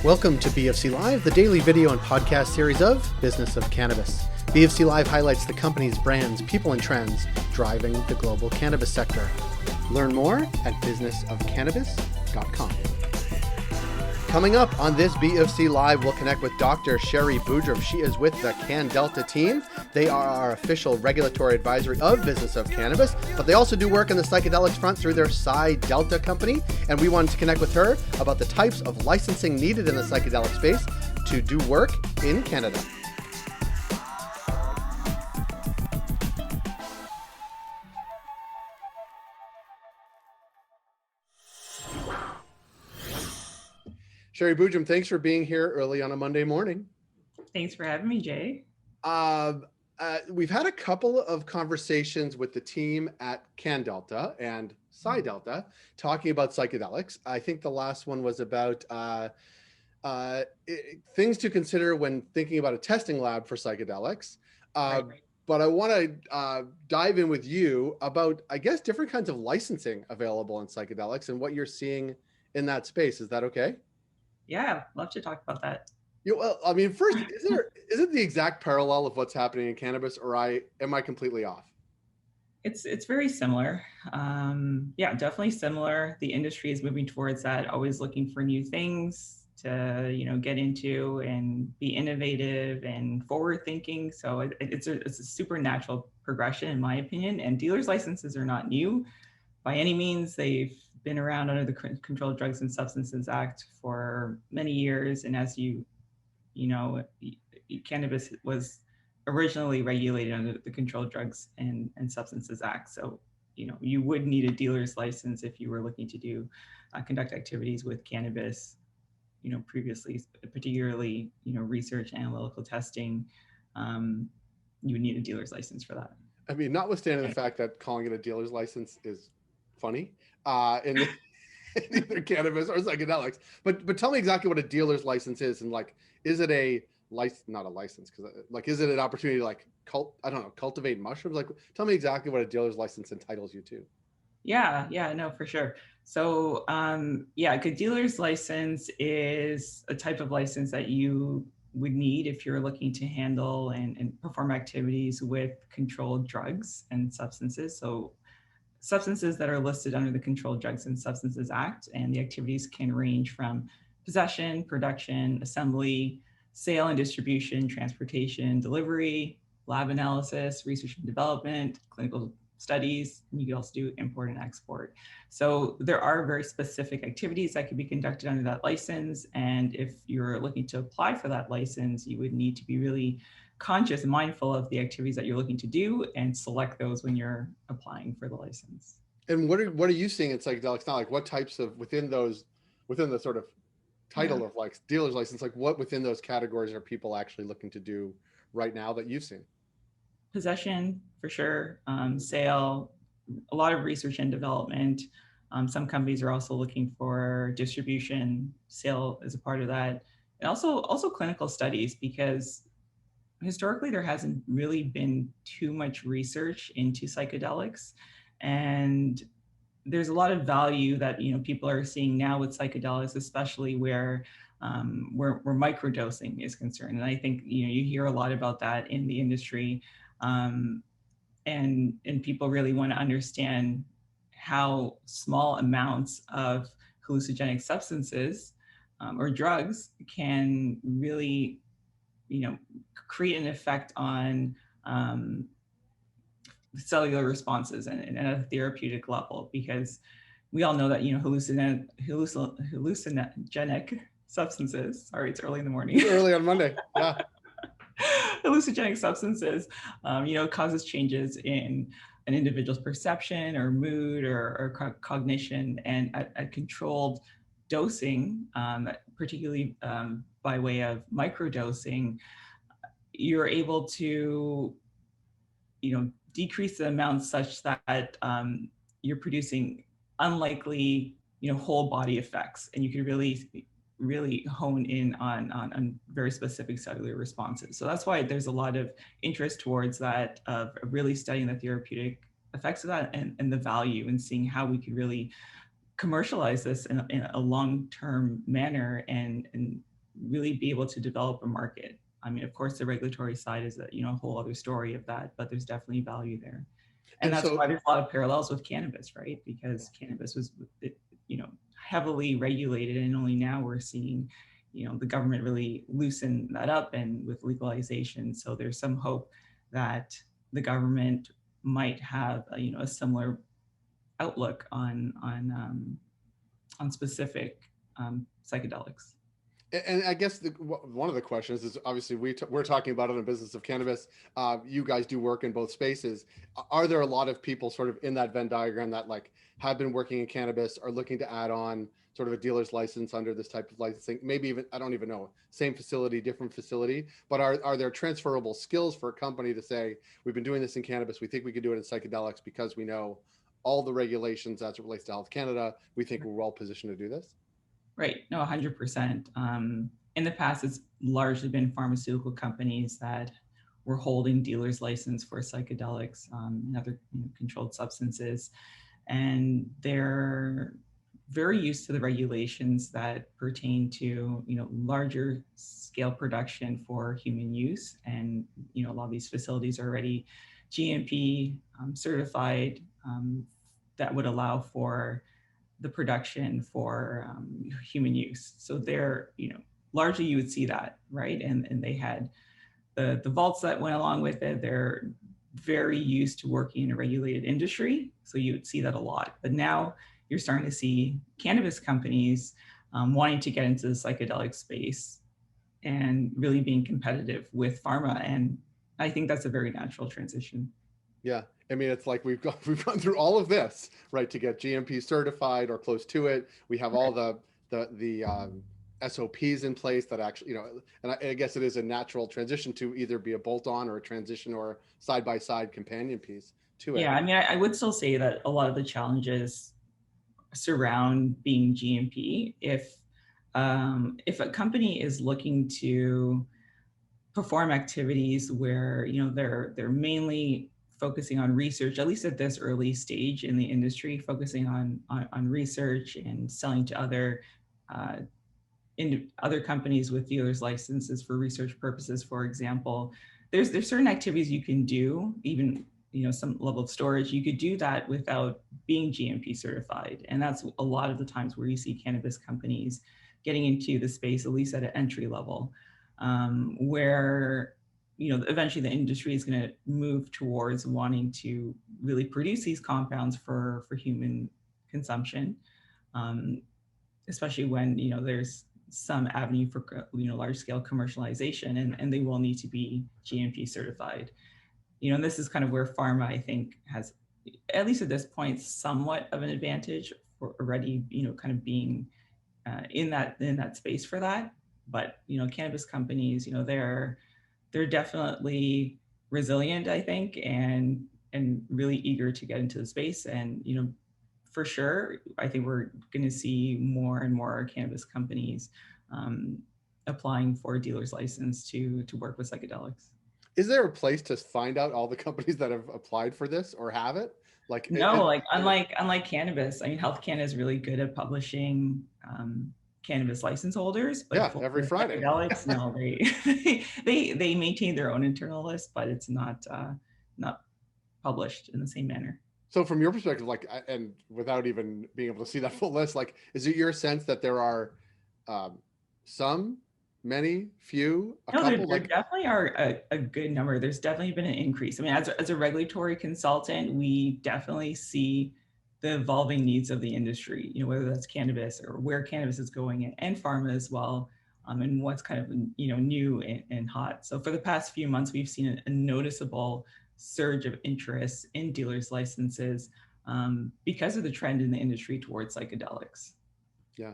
Welcome to BofC Live, the daily video and podcast series of Business of Cannabis. BofC Live highlights the company's brands, people, and trends driving the global cannabis sector. Learn more at businessofcannabis.com. Coming up on this BofC Live, we'll connect with Dr. Sherry Boodram. She is with the CannDelta team. They are our official regulatory advisory of Business of Cannabis, but they also do work in the psychedelics front through their PsyDelta company. And we wanted to connect with her about the types of licensing needed in the psychedelic space to do work in Canada. Sherry Boodram, thanks for being here early on a Monday morning. Thanks for having me, Jay. We've had a couple of conversations with the team at CannDelta and PsyDelta talking about psychedelics. I think the last one was about things to consider when thinking about a testing lab for psychedelics. Right. But I want to dive in with you about, I guess, different kinds of licensing available in psychedelics and what you're seeing in that space. Is that okay? Yeah, love to talk about that. Yeah, well, I mean, first, is it the exact parallel of what's happening in cannabis, or am I completely off? It's very similar. Yeah, definitely similar. The industry is moving towards that, always looking for new things to get into and be innovative and forward thinking. So it's a super natural progression, in my opinion. And dealers' licenses are not new by any means. They've been around under the Controlled Drugs and Substances Act for many years, and as you know, cannabis was originally regulated under the Controlled Drugs and Substances Act. So you would need a dealer's license if you were looking to do conduct activities with cannabis. Previously, particularly research, analytical testing, you would need a dealer's license for that. I mean, notwithstanding the fact that calling it a dealer's license is funny in either cannabis or psychedelics, but tell me exactly what a dealer's license is, and is it a license, not a license, because is it an opportunity to cultivate mushrooms? Tell me exactly what a dealer's license entitles you to. Yeah, no, for sure. So a good dealer's license is a type of license that you would need if you're looking to handle and perform activities with controlled drugs and substances. So substances that are listed under the Controlled Drugs and Substances Act, and the activities can range from possession, production, assembly, sale and distribution, transportation, delivery, lab analysis, research and development, clinical studies, and you can also do import and export. So there are very specific activities that can be conducted under that license, and if you're looking to apply for that license, you would need to be really conscious and mindful of the activities that you're looking to do and select those when you're applying for the license. And what are you seeing in psychedelics now? What types of within the sort of title of dealer's license, what within those categories are people actually looking to do right now that you've seen? Possession, for sure. Sale, a lot of research and development. Some companies are also looking for distribution. Sale is a part of that. And also clinical studies, because historically there hasn't really been too much research into psychedelics. And there's a lot of value that people are seeing now with psychedelics, especially where microdosing is concerned. And I think you hear a lot about that in the industry, and people really want to understand how small amounts of hallucinogenic substances or drugs can really create an effect on cellular responses and at a therapeutic level, because we all know that hallucinogenic substances, sorry, it's early in the morning. It's early on Monday. Yeah. Hallucinogenic substances causes changes in an individual's perception or mood or cognition, and at controlled dosing, particularly by way of microdosing, you're able to decrease the amount such that you're producing unlikely whole body effects, and you can really hone in on very specific cellular responses. So that's why there's a lot of interest towards that, of really studying the therapeutic effects of that and the value, and seeing how we could really commercialize this in a long-term manner and really be able to develop a market. I mean, of course, the regulatory side is a whole other story of that, but there's definitely value there. And And that's so, why there's a lot of parallels with cannabis, right? Because cannabis was, heavily regulated, and only now we're seeing, the government really loosen that up and with legalization. So there's some hope that the government might have, a similar outlook on specific psychedelics. and I guess one of the questions is obviously we're talking about it in Business of Cannabis. You guys do work in both spaces. Are there a lot of people sort of in that Venn diagram that like have been working in cannabis, are looking to add on sort of a dealer's license under this type of licensing? Maybe even, I don't even know, same facility, different facility, but are there transferable skills for a company to say, we've been doing this in cannabis, we think we could do it in psychedelics because we know all the regulations as it relates to Health Canada, we think we're well positioned to do this? Right. No, 100%. In the past, it's largely been pharmaceutical companies that were holding dealer's license for psychedelics and other controlled substances. And they're very used to the regulations that pertain to, larger scale production for human use. And, a lot of these facilities are already GMP certified, that would allow for the production for human use. So they're, largely you would see that, right? And they had the vaults that went along with it. They're very used to working in a regulated industry. So you would see that a lot. But now you're starting to see cannabis companies wanting to get into the psychedelic space and really being competitive with pharma. And I think that's a very natural transition. Yeah, I mean, it's like we've gone through all of this, right, to get GMP certified or close to it. We have all the SOPs in place that actually, and I guess it is a natural transition to either be a bolt-on or a transition or side-by-side companion piece to it. Yeah, I mean, I would still say that a lot of the challenges surround being GMP. If a company is looking to perform activities where they're mainly focusing on research, at least at this early stage in the industry, focusing on research and selling to other other companies with dealers licenses for research purposes, for example, there's certain activities you can do, even some level of storage, you could do that without being GMP certified. And that's a lot of the times where you see cannabis companies getting into the space, at least at an entry level, where eventually the industry is going to move towards wanting to really produce these compounds for human consumption, especially when there's some avenue for large scale commercialization, and they will need to be GMP certified. And this is kind of where pharma, I think, has, at least at this point, somewhat of an advantage for already kind of being in that space for that. But cannabis companies, they're definitely resilient, I think, and really eager to get into the space. And for sure, I think we're going to see more and more cannabis companies applying for a dealer's license to work with psychedelics. Is there a place to find out all the companies that have applied for this or have it? Like no, unlike cannabis, I mean, Health Canada is really good at publishing cannabis license holders, but yeah, every Friday. Psychedelics, no, they maintain their own internal list, but it's not published in the same manner. So from your perspective, like, and without even being able to see that full list, like, is it your sense that there are some, many, few, a couple? There definitely are a good number. There's definitely been an increase. I mean, as a regulatory consultant, we definitely see the evolving needs of the industry, whether that's cannabis or where cannabis is going, and pharma as well, and what's kind of new and hot. So for the past few months, we've seen a noticeable surge of interest in dealers' licenses because of the trend in the industry towards psychedelics. Yeah.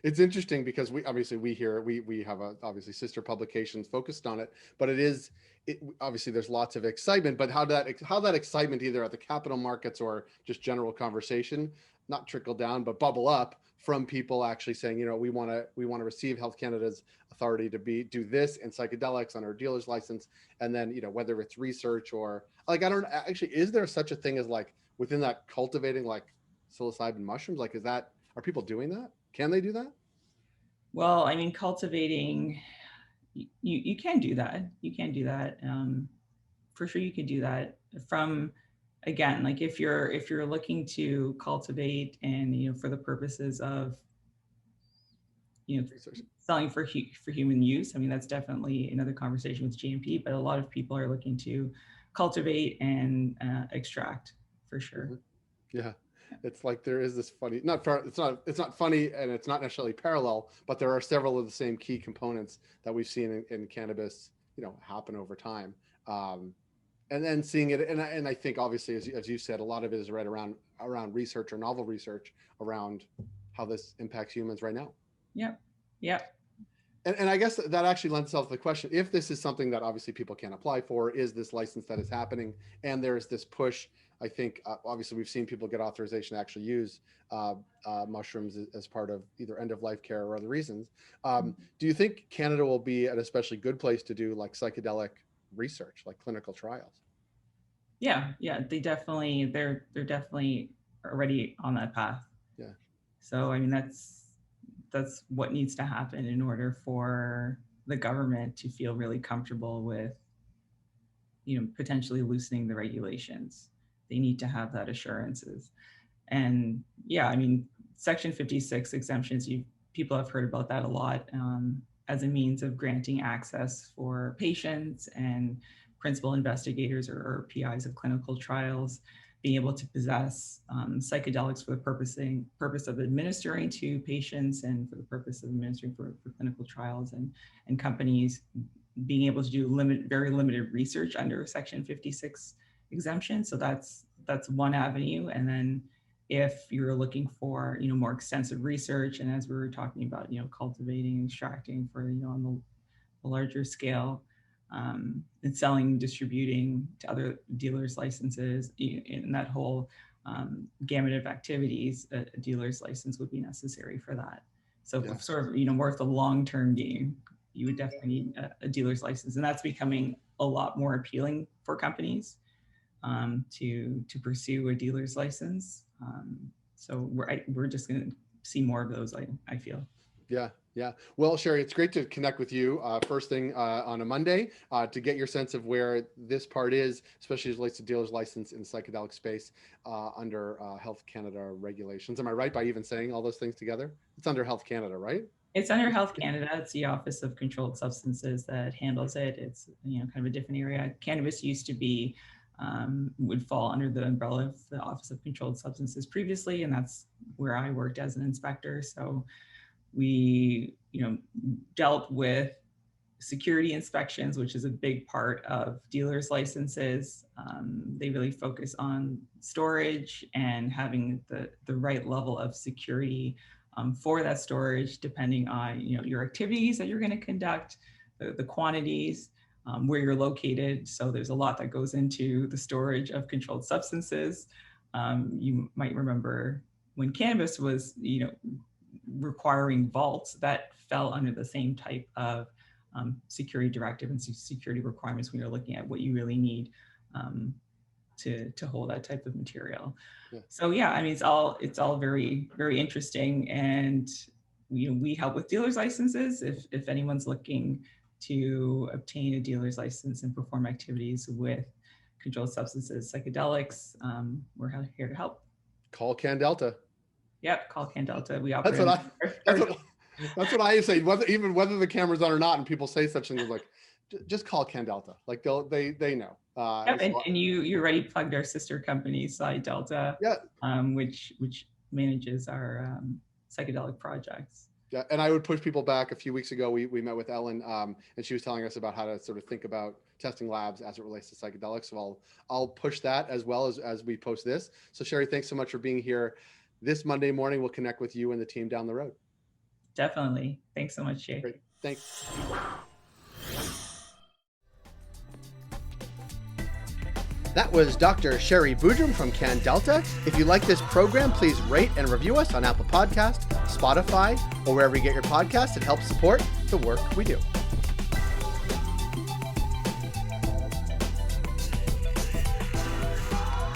It's interesting because we have obviously sister publications focused on it, but obviously there's lots of excitement, but how that excitement either at the capital markets or just general conversation, not trickle down, but bubble up from people actually saying, we want to receive Health Canada's authority to do this and psychedelics on our dealer's license. And then, whether it's research or like, I don't actually, is there such a thing as like within that cultivating like psilocybin mushrooms? Like, are people doing that? Can they do that? Well, I mean, cultivating, you can do that. You can do that. For sure, you can do that. From, again, like if you're looking to cultivate and for the purposes of Research. selling for human use. I mean, that's definitely another conversation with GMP, but a lot of people are looking to cultivate and extract for sure. Mm-hmm. Yeah. It's like there is this funny, it's not funny, and it's not necessarily parallel, but there are several of the same key components that we've seen in cannabis, happen over time. And then seeing it, and I think obviously, as you said, a lot of it is right around research or novel research around how this impacts humans right now. Yep. Yep. And I guess that actually lends itself to the question, if this is something that obviously people can't apply for, is this license that is happening? And there's this push, I think, obviously we've seen people get authorization to actually use mushrooms as part of either end-of-life care or other reasons. Do you think Canada will be an especially good place to do like psychedelic research, like clinical trials? Yeah. They're definitely already on that path. Yeah. So, I mean, that's what needs to happen in order for the government to feel really comfortable with, potentially loosening the regulations. They need to have that assurances. And yeah, I mean, Section 56 exemptions, people have heard about that a lot, as a means of granting access for patients and principal investigators or PIs of clinical trials, being able to possess psychedelics for the purpose of administering to patients and for the purpose of administering for clinical trials, and companies being able to do very limited research under Section 56 exemption. So that's one avenue. And then if you're looking for more extensive research, and as we were talking about, cultivating, extracting for on the larger scale, and selling, distributing to other dealers' licenses, in that whole gamut of activities, a dealer's license would be necessary for that. So yeah. Sort of, more of the long-term game, you would definitely need a dealer's license, and that's becoming a lot more appealing for companies to pursue a dealer's license. So we're just going to see more of those, I feel. Yeah. Well, Sherry, it's great to connect with you first thing on a Monday to get your sense of where this part is, especially as it relates to dealer's license in the psychedelic space under Health Canada regulations. Am I right by even saying all those things together? It's under Health Canada, right? It's under Health Canada. It's the Office of Controlled Substances that handles it. It's kind of a different area. Cannabis used to be would fall under the umbrella of the Office of Controlled Substances previously, and that's where I worked as an inspector. So we, dealt with security inspections, which is a big part of dealers' licenses. They really focus on storage and having the right level of security for that storage, depending on your activities that you're going to conduct, the quantities, where you're located. So there's a lot that goes into the storage of controlled substances. You might remember when cannabis was, requiring vaults, that fell under the same type of security directive and security requirements when you're looking at what you really need to hold that type of material. Yeah. So yeah, I mean, it's all very, very interesting, and we help with dealer's licenses. If anyone's looking to obtain a dealer's license and perform activities with controlled substances, psychedelics, we're here to help. Call CannDelta. Yep, call CannDelta. We operate. That's what I say. Whether the camera's on or not, and people say such things like, just call CannDelta. Like they know. Yep, and you already plugged our sister company, PsyDelta. Yeah. Which manages our psychedelic projects. Yeah, and I would push people back. A few weeks ago, we met with Ellen, and she was telling us about how to sort of think about testing labs as it relates to psychedelics. So I'll push that as well as we post this. So Sherry, thanks so much for being here. This Monday morning, we'll connect with you and the team down the road. Definitely. Thanks so much, Jay. Great. Thanks. That was Dr. Sherry Boodram from CannDelta. If you like this program, please rate and review us on Apple Podcasts, Spotify, or wherever you get your podcasts. It helps support the work we do.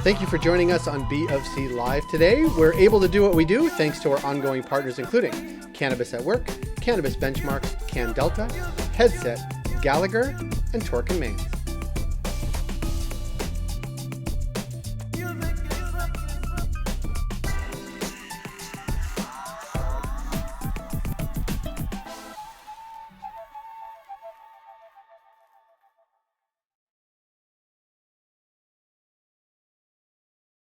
Thank you for joining us on BofC Live today. We're able to do what we do thanks to our ongoing partners, including Cannabis at Work, Cannabis benchmarks CannDelta, Headset, Gallagher, and Torque & Mains.